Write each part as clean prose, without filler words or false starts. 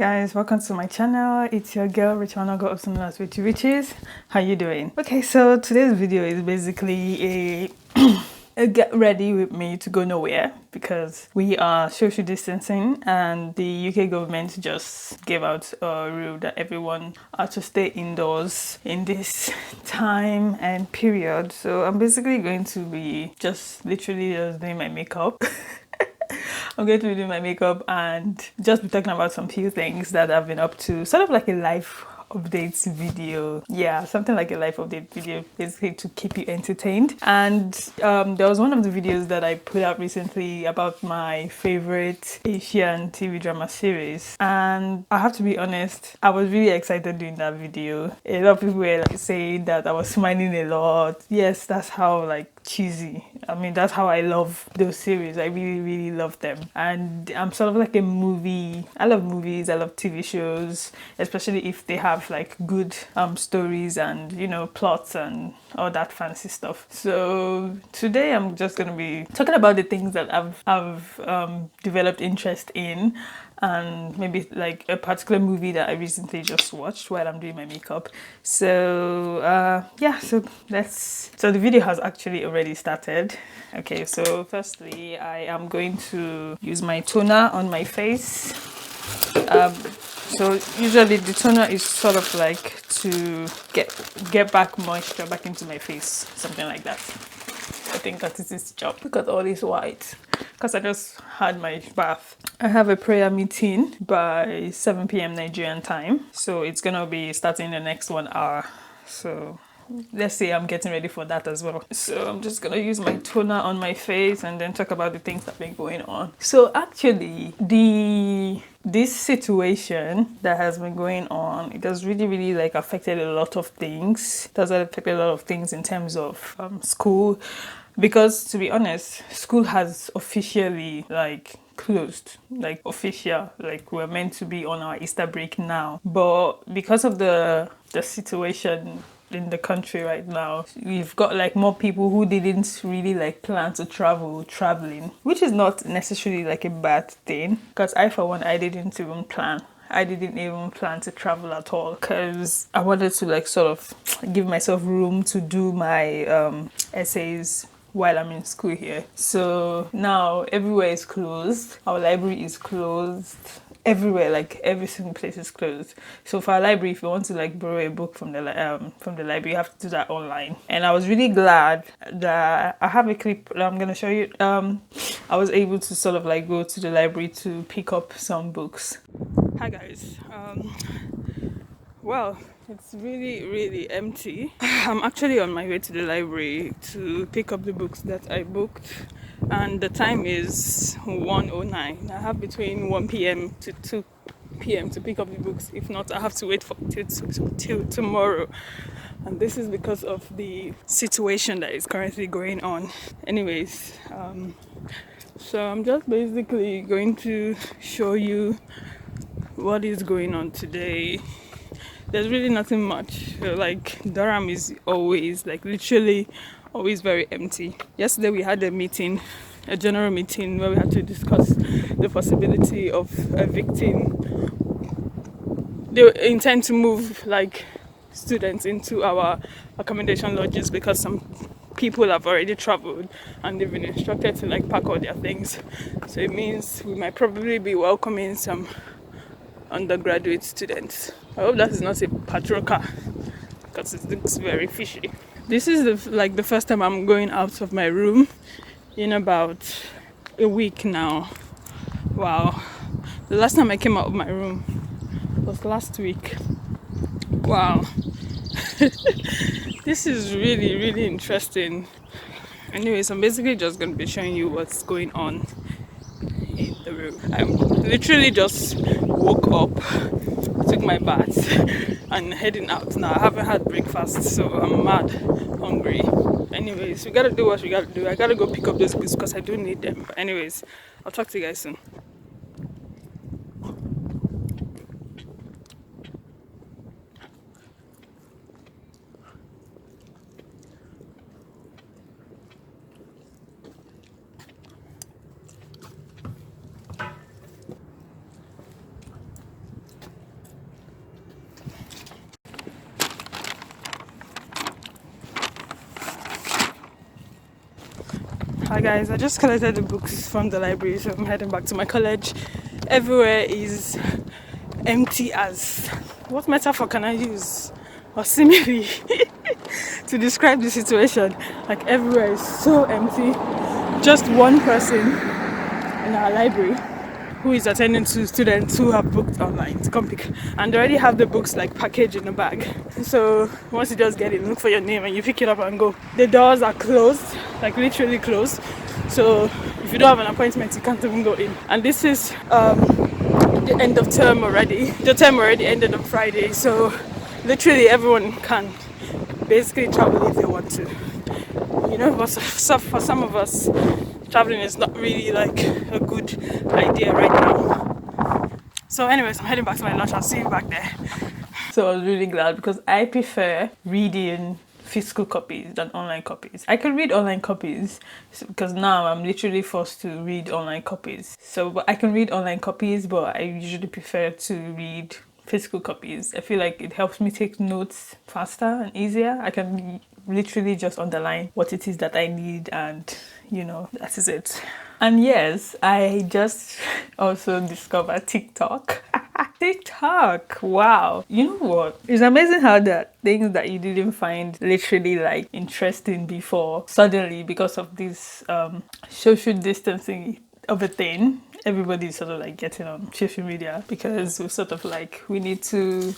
guys, welcome to my channel. It's your girl Rachael Wanogho, also known as Rayche Riches. How you doing? Okay, so today's video is basically a get ready with me to go nowhere because we are social distancing and the UK government just gave out a rule that everyone are to stay indoors in this time and period. So I'm basically going to be literally just doing my makeup. I'm going to be doing my makeup and just be talking about some few things that I've been up to, sort of like a life updates video. Yeah, something like a life update video, basically to keep you entertained. And there was one of the videos that I put out recently about my favorite Asian TV drama series, and I have to be honest, I was really excited doing that video. A lot of people were like saying that I was smiling a lot. Yes, that's how like cheesy, I mean, that's how I love those series. I really love them. And I'm sort of like a movie, I love movies, I love TV shows, especially if they have like good stories and, you know, plots and all that fancy stuff. So today I'm just gonna be talking about the things that I've developed interest in, and maybe like a particular movie that I recently just watched while I'm doing my makeup. So yeah, so the video has actually already started. Okay, so firstly I am going to use my toner on my face. So usually the toner is sort of like to get back moisture back into my face, something like that. I think that is its job. Look at all this white, because I just had my bath. I have a prayer meeting by 7 p.m. Nigerian time, so it's gonna be starting in the next 1 hour. So let's say I'm getting ready for that as well. So I'm just gonna use my toner on my face and then talk about the things that have been going on. So actually, this situation that has been going on, it has really like affected a lot of things. It has affected a lot of things in terms of school, because to be honest, school has officially like closed, like official, like we're meant to be on our Easter break now, but because of the situation in the country right now, we've got like more people who didn't really like plan to traveling, which is not necessarily like a bad thing, because I for one, I didn't even plan to travel at all, because I wanted to like sort of give myself room to do my essays while I'm in school here. So now everywhere is closed. Our library is closed. Everywhere, like every single place is closed. So for our library, if you want to like borrow a book from the library, you have to do that online. And I was really glad that I have a clip that I'm gonna show you. I was able to sort of like go to the library to pick up some books. Hi guys. Well, it's really empty. I'm actually on my way to the library to pick up the books that I booked, and the time is 1:09. I have between 1 p.m. to 2 p.m. to pick up the books. If not, I have to wait till tomorrow. And this is because of the situation that is currently going on. Anyways, so I'm just basically going to show you what is going on today. There's really nothing much. Like Durham is always, like literally always very empty. Yesterday we had a general meeting where we had to discuss the possibility of evicting. They intend to move like students into our accommodation lodges because some people have already traveled and they've been instructed to like pack all their things. So it means we might probably be welcoming some undergraduate students. I hope that is not a patrol car, because it looks very fishy. This is the first time I'm going out of my room in about a week now. Wow. The last time I came out of my room was last week. Wow. This is really interesting. Anyways, I'm basically just going to be showing you what's going on in the room. I literally just woke up, took my bath, and heading out now. I haven't had breakfast, so I'm mad hungry. Anyways, we gotta do what we gotta do. I gotta go pick up those books because I do need them. But anyways, I'll talk to you guys soon. Hi guys, I just collected the books from the library, so I'm heading back to my college. Everywhere is empty as... What metaphor can I use? Or simile to describe the situation? Like everywhere is so empty. Just one person in our library who is attending to students who have booked online to come pick, and they already have the books like packaged in a bag. So once you just get it, look for your name and you pick it up and go. The doors are closed, like literally closed. So if you don't have an appointment, you can't even go in. And this is the end of term already. The term already ended on Friday, so literally everyone can basically travel if they want to. You know, but for some of us, traveling is not really like a good idea right now. So anyways, I'm heading back to my lunch. I'll see you back there. So I was really glad because I prefer reading physical copies than online copies. I can read online copies because now I'm literally forced to read online copies. But I can read online copies, but I usually prefer to read physical copies. I feel like it helps me take notes faster and easier. I can literally just underline what it is that I need, and you know, that is it. And yes, I just also discovered TikTok. TikTok, wow. You know what? It's amazing how that things that you didn't find literally like interesting before, suddenly because of this social distancing of a thing, everybody's sort of like getting on social media because we're sort of like we need to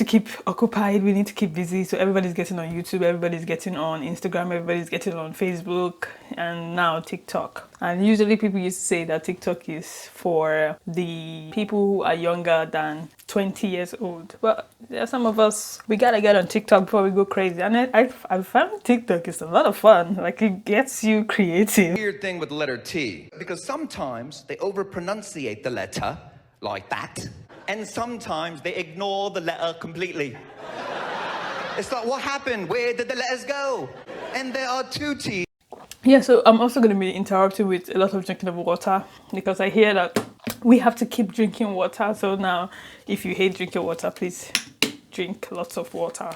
keep occupied, we need to keep busy. So everybody's getting on YouTube, everybody's getting on Instagram, everybody's getting on Facebook, and now TikTok. And usually people used to say that TikTok is for the people who are younger than 20 years old. But there are some of us, we gotta get on TikTok before we go crazy. And I found TikTok is a lot of fun. Like, it gets you creative. Weird thing with the letter T, because sometimes they over-pronunciate the letter like that, and sometimes they ignore the letter completely. It's like, what happened? Where did the letters go? And there are two T's. Yeah, so I'm also going to be interrupted with a lot of drinking of water because I hear that we have to keep drinking water. So now, if you hate drinking water, please drink lots of water.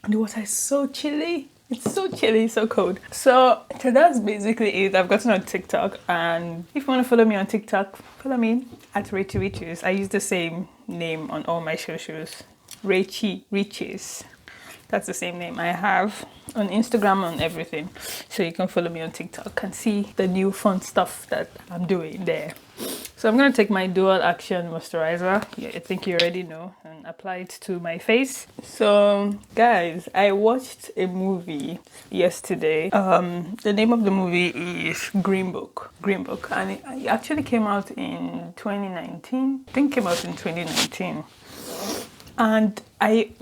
And the water is so chilly. It's so chilly, so cold. So that's basically it. I've gotten on TikTok, and if you want to follow me on TikTok, follow me at Rayche Riches. I use the same name on all my socials. Rayche Riches. That's the same name I have on Instagram, on everything. So you can follow me on TikTok and see the new fun stuff that I'm doing there. So I'm going to take my dual action moisturizer. Yeah, I think you already know, and apply it to my face. So guys, I watched a movie yesterday. The name of the movie is Green Book. And it actually came out in 2019. I think it came out in 2019. And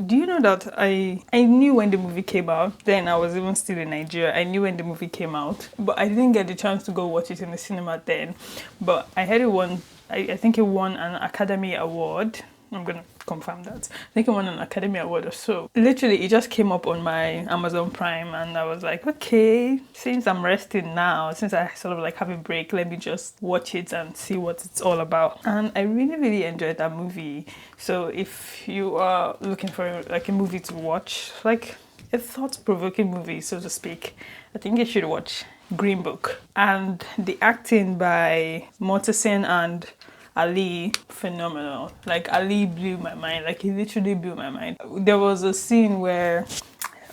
do you know that I knew when the movie came out. Then I was even still in Nigeria. I knew when the movie came out, but I didn't get the chance to go watch it in the cinema then. But I heard it won, I think it won an Academy Award. I'm gonna confirm that. I think it won an Academy Award or so. Literally, it just came up on my Amazon Prime, and I was like, okay, since I'm resting now, since I sort of like have a break, let me just watch it and see what it's all about. And I really enjoyed that movie. So if you are looking for like a movie to watch, like a thought-provoking movie, so to speak, I think you should watch Green Book. And the acting by Mortensen and Ali, phenomenal. Like, Ali blew my mind. Like, he literally blew my mind. There was a scene where,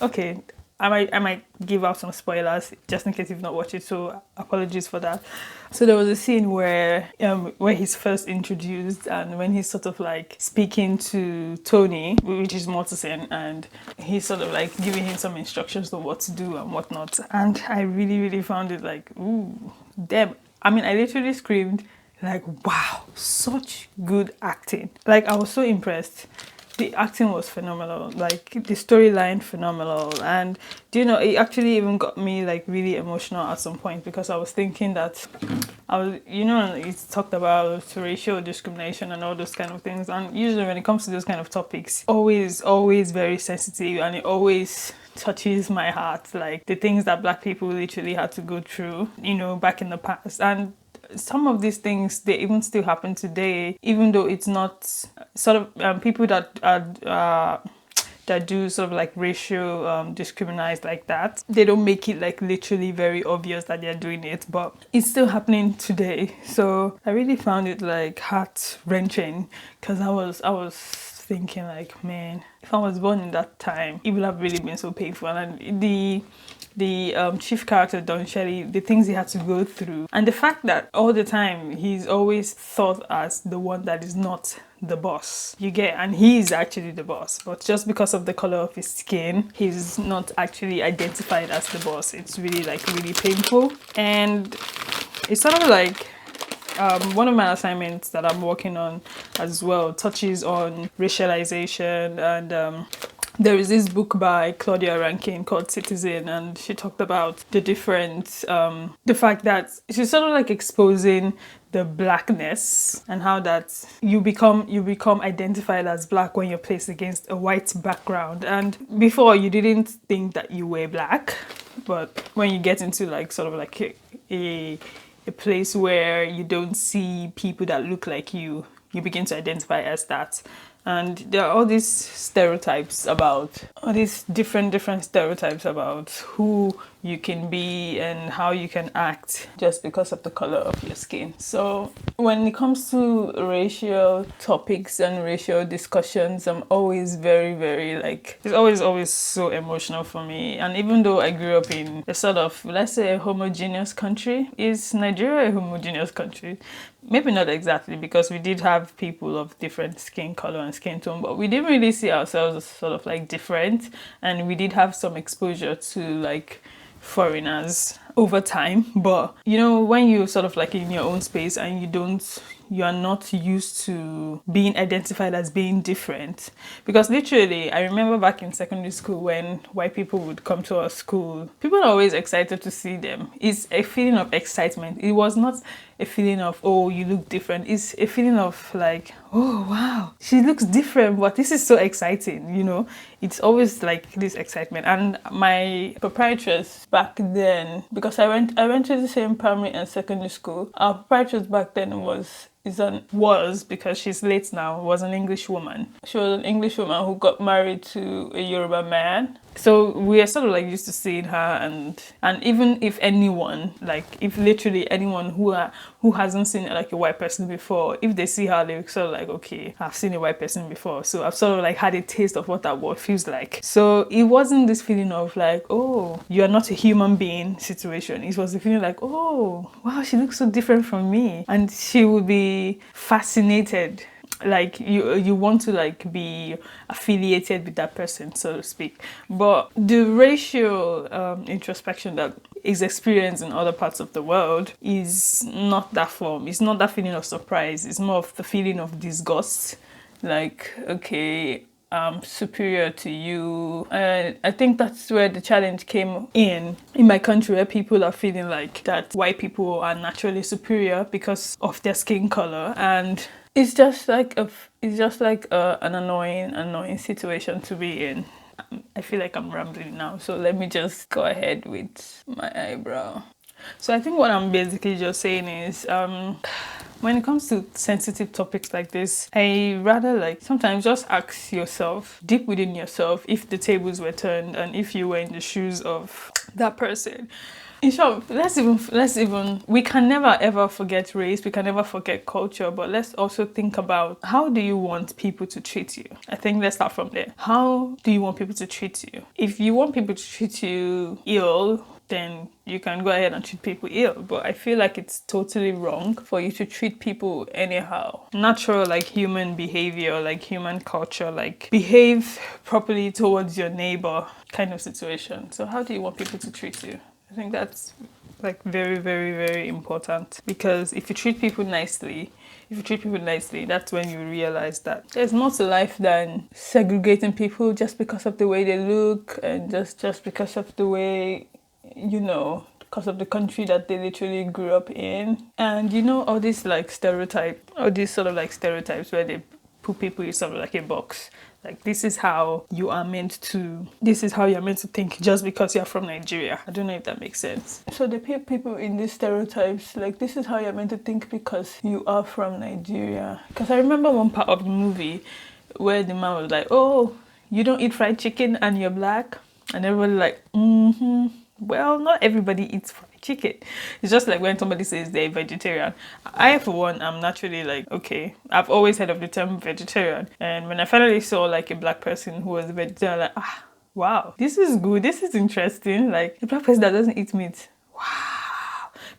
okay, I might give out some spoilers just in case you've not watched it, so apologies for that. So there was a scene where he's first introduced, and when he's sort of like speaking to Tony, which is Mortensen, and he's sort of like giving him some instructions on what to do and whatnot. And I really found it like, ooh, damn. I mean, I literally screamed like, wow, such good acting. Like, I was so impressed. The acting was phenomenal, like the storyline phenomenal. And do you know, it actually even got me like really emotional at some point, because I was thinking that it's talked about racial discrimination and all those kind of things, and usually when it comes to those kind of topics, always very sensitive, and it always touches my heart, like the things that Black people literally had to go through, back in the past. And some of these things, they even still happen today, even though it's not sort of people that are that do sort of like racial discriminate like that, they don't make it like literally very obvious that they're doing it, but it's still happening today. So I really found it like heart-wrenching, because I was thinking like, man, if I was born in that time, it would have really been so painful. And the chief character, Don Shelley, the things he had to go through, and the fact that all the time he's always thought as the one that is not the boss, you get, and he is actually the boss, but just because of the color of his skin, he's not actually identified as the boss. It's really like really painful. And it's sort of like one of my assignments that I'm working on as well touches on racialization, and there is this book by Claudia Rankine called Citizen, and she talked about the different, the fact that she's sort of like exposing the blackness and how that you become identified as black when you're placed against a white background. And before, you didn't think that you were black, but when you get into like sort of like a place where you don't see people that look like you begin to identify as that. And there are all these stereotypes about, all these different stereotypes about who you can be and how you can act just because of the color of your skin. So when it comes to racial topics and racial discussions, I'm always very, very like, it's always so emotional for me. And even though I grew up in a sort of, let's say, a homogeneous country, is Nigeria a homogeneous country? Maybe not exactly, because we did have people of different skin color and skin tone, but we didn't really see ourselves as sort of like different, and we did have some exposure to like foreigners over time. But you know, when you're sort of like in your own space and you are not used to being identified as being different, because literally I remember back in secondary school when white people would come to our school, people are always excited to see them. It's a feeling of excitement. It was not a feeling of, oh, you look different. It's a feeling of like, oh wow, she looks different, but this is so exciting, you know. It's always like this excitement. And my proprietress back then, because I went to the same primary and secondary school, our proprietress back then was because she's late now, was an English woman. She was an English woman who got married to a Yoruba man. So we are sort of like used to seeing her, and even if anyone, like if literally anyone who hasn't seen like a white person before, if they see her, they sort of like, okay, I've seen a white person before, so I've sort of like had a taste of what that word feels like. So it wasn't this feeling of like, oh, you are not a human being situation. It was the feeling like, oh wow, she looks so different from me, and she would be fascinated, like you want to like be affiliated with that person, so to speak. But the racial introspection that is experienced in other parts of the world is not that form. It's not that feeling of surprise. It's more of the feeling of disgust, like, okay, I'm superior to you. And I think that's where the challenge came in my country, where people are feeling like that white people are naturally superior because of their skin color. And it's just like an annoying situation to be in. I feel like I'm rambling now, so let me just go ahead with my eyebrow. So I think what I'm basically just saying is, when it comes to sensitive topics like this, I rather like sometimes just ask yourself, deep within yourself, if the tables were turned and if you were in the shoes of that person. In short, let's even, we can never ever forget race, we can never forget culture, but let's also think about, how do you want people to treat you? I think let's start from there. How do you want people to treat you? If you want people to treat you ill, then you can go ahead and treat people ill. But I feel like it's totally wrong for you to treat people anyhow. Natural, like human behavior, like human culture, like behave properly towards your neighbor kind of situation. So how do you want people to treat you? I think that's like very, very, very important, because if you treat people nicely, that's when you realize that there's more to life than segregating people just because of the way they look, and just because of the way, you know, because of the country that they literally grew up in. And you know, all these like stereotypes where they put people in sort of like a box. Like, this is how you're meant to think just because you're from Nigeria. I don't know if that makes sense. So they put people in these stereotypes, like, this is how you're meant to think because you are from Nigeria. Because I remember one part of the movie where the man was like, oh, you don't eat fried chicken and you're black? And everybody like, well, not everybody eats fried chicken. It's just like when somebody says they're vegetarian. I, for one, I'm naturally like, okay, I've always heard of the term vegetarian. And when I finally saw like a black person who was a vegetarian, like, wow, this is good. This is interesting. Like a black person that doesn't eat meat. Wow.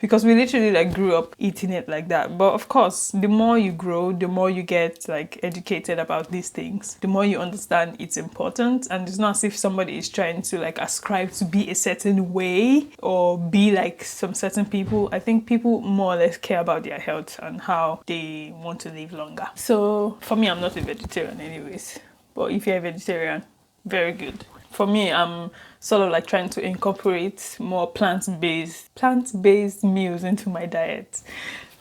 Because we literally like grew up eating it like that. But of course, the more you grow, the more you get like educated about these things, the more you understand it's important. And it's not as if somebody is trying to like ascribe to be a certain way or be like some certain people. I think people more or less care about their health and how they want to live longer. So for me, I'm not a vegetarian anyways. But if you're a vegetarian, very good. For me, I'm sort of like trying to incorporate more plant-based meals into my diet.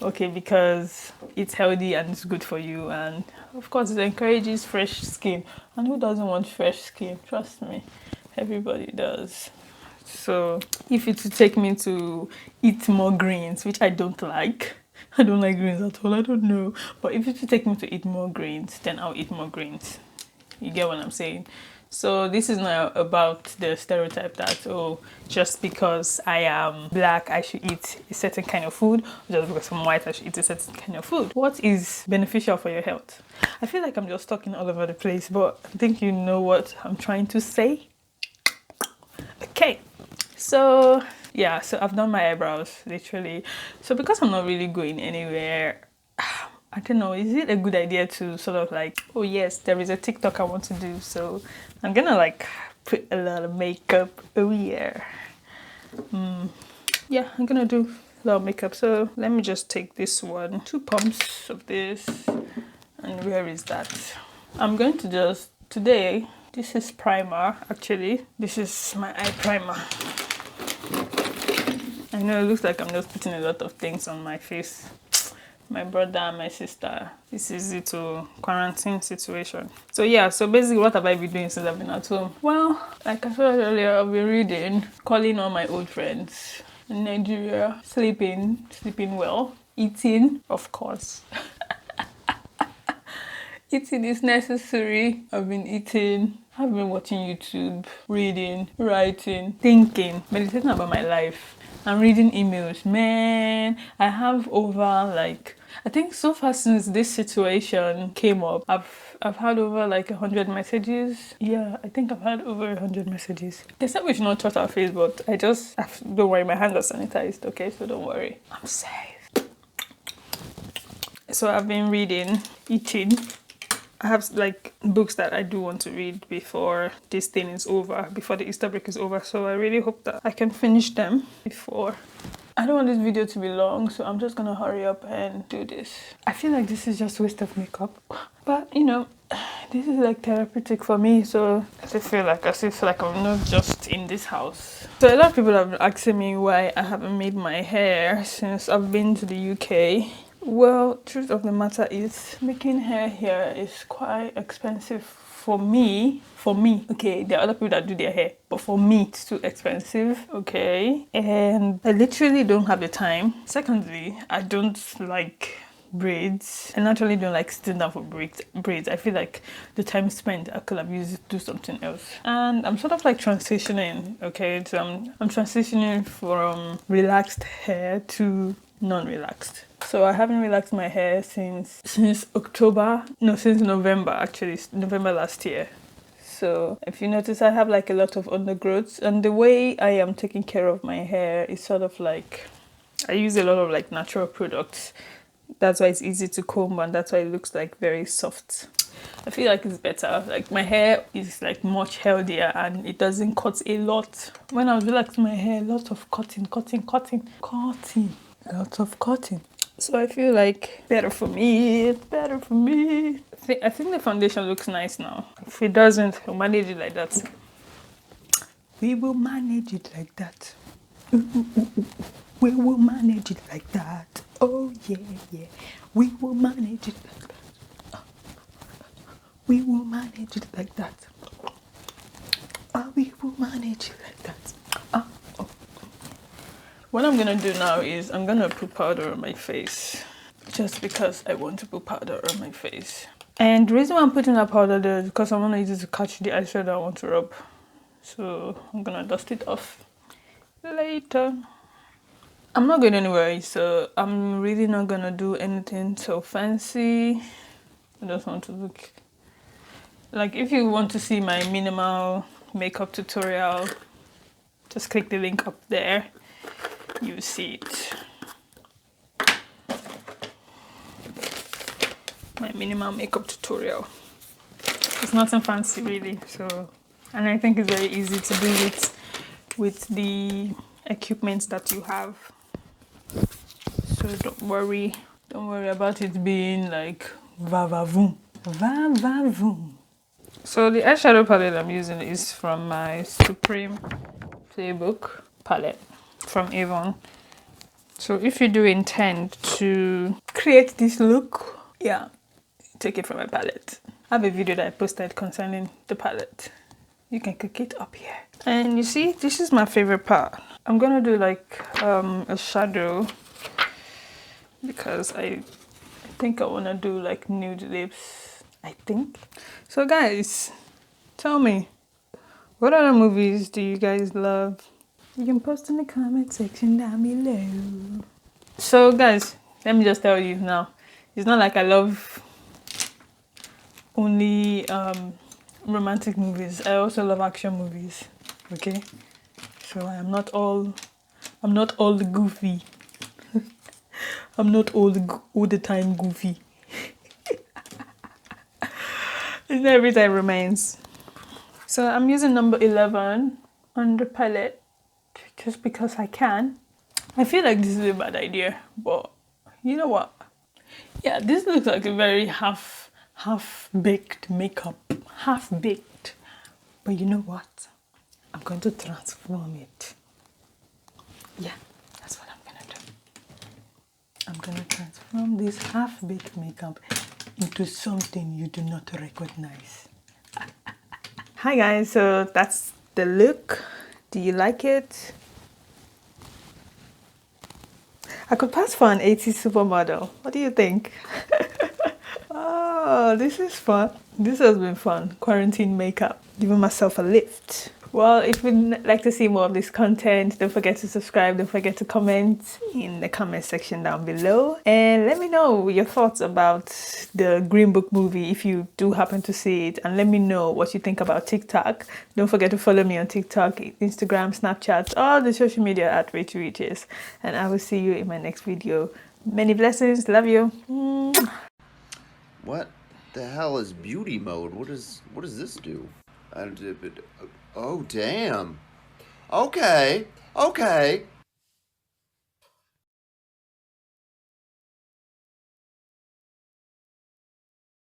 Okay, because it's healthy and it's good for you, and of course it encourages fresh skin. And who doesn't want fresh skin? Trust me, everybody does. So if it would take me to eat more greens, which I don't like, I don't like greens at all, I don't know. But if it would take me to eat more greens, then I'll eat more greens. You get what I'm saying? So this is not about the stereotype that, oh, just because I am black, I should eat a certain kind of food. Or just because I'm white, I should eat a certain kind of food. What is beneficial for your health? I feel like I'm just talking all over the place, but I think you know what I'm trying to say. Okay, so yeah, so I've done my eyebrows, literally. So because I'm not really going anywhere, I don't know, is it a good idea to sort of like, oh yes, there is a TikTok I want to do, so I'm gonna like put a lot of makeup. Oh yeah. Yeah, I'm gonna do a lot of makeup. So let me just take this one, 2 pumps of this, and where is that? I'm going to just, today, this is primer actually. This is my eye primer. I know it looks like I'm just putting a lot of things on my face. My brother and my sister, this is it to quarantine situation. So yeah, so basically what have I been doing since I've been at home? Well, like I said earlier, I've been reading, calling all my old friends in Nigeria, sleeping well, eating, of course. Eating is necessary. I've been eating, I've been watching YouTube, reading, writing, thinking, meditating about my life. I'm reading emails. Man, I have over like, I think so far since this situation came up, I've had over like 100 messages. Yeah, I think I've had over 100 messages. They said we should not touch our face, but don't worry, my hands are sanitized, okay? So don't worry, I'm safe. So I've been reading, eating. I have like books that I do want to read before this thing is over, before the Easter break is over. So I really hope that I can finish them before. I don't want this video to be long, so I'm just gonna hurry up and do this. I feel like this is just a waste of makeup, but you know, this is like therapeutic for me, so I feel like I'm not just in this house. So a lot of people have been asking me why I haven't made my hair since I've been to the UK. Well, truth of the matter is, making hair here is quite expensive for me. Okay, there are other people that do their hair, but for me, it's too expensive, okay? And I literally don't have the time. Secondly, I don't like braids. I naturally don't like sitting down for braids. I feel like the time spent, I could have used it to do something else. And I'm sort of like transitioning, okay? So I'm transitioning from relaxed hair to non-relaxed. So I haven't relaxed my hair since November actually, November last year. So if you notice, I have like a lot of undergrowths, and the way I am taking care of my hair is sort of like, I use a lot of like natural products. That's why it's easy to comb, and that's why it looks like very soft. I feel like it's better. Like my hair is like much healthier and it doesn't cut a lot. When I was relaxing my hair, a lot of cutting. A lot of cutting. So I feel like better for me. It's better for me. I think the foundation looks nice now. If it doesn't, we'll manage it like that. We will manage it like that. We will manage it like that. Oh yeah. We will manage it like that. We will manage it like that. We will manage it like that. What I'm gonna do now is I'm gonna put powder on my face. Just because I want to put powder on my face. And the reason why I'm putting that powder there is because I want to use it to catch the eyeshadow I want to rub. So I'm gonna dust it off later. I'm not going anywhere, so I'm really not gonna do anything so fancy. I just want to look like, if you want to see my minimal makeup tutorial, just click the link up there. You see it. My minimal makeup tutorial. It's nothing fancy really, so, and I think it's very easy to do it with the equipment that you have. So don't worry about it being like va va voom, va va voom. So the eyeshadow palette I'm using is from my Supreme Playbook palette from Avon. So if you do intend to create this look, yeah, take it from my palette. I have a video that I posted concerning the palette. You can click it up here. And you see, this is my favorite part. I'm gonna do like a shadow because I think I wanna do like nude lips, I think. So guys, tell me, what other movies do you guys love? You can post in the comment section down below. So guys, let me just tell you now, it's not like I love only romantic movies. I also love action movies, okay? So I'm not all goofy. I'm not all the time goofy. It's not every time romance. So I'm using number 11 on the palette just because I can. I feel like this is a bad idea, but you know what? Yeah, this looks like a very half-baked makeup. Half-baked. But you know what? I'm going to transform it. Yeah, that's what I'm gonna do. I'm gonna transform this half-baked makeup into something you do not recognize. Hi guys, so that's the look. Do you like it? I could pass for an 80s supermodel. What do you think? Oh, this is fun. This has been fun. Quarantine makeup. Giving myself a lift. Well, if you'd like to see more of this content, don't forget to subscribe. Don't forget to comment in the comment section down below. And let me know your thoughts about the Green Book movie if you do happen to see it. And let me know what you think about TikTok. Don't forget to follow me on TikTok, Instagram, Snapchat, all the social media at Rayche Riches. And I will see you in my next video. Many blessings. Love you. What the hell is beauty mode? What does this do? Oh, damn. Okay.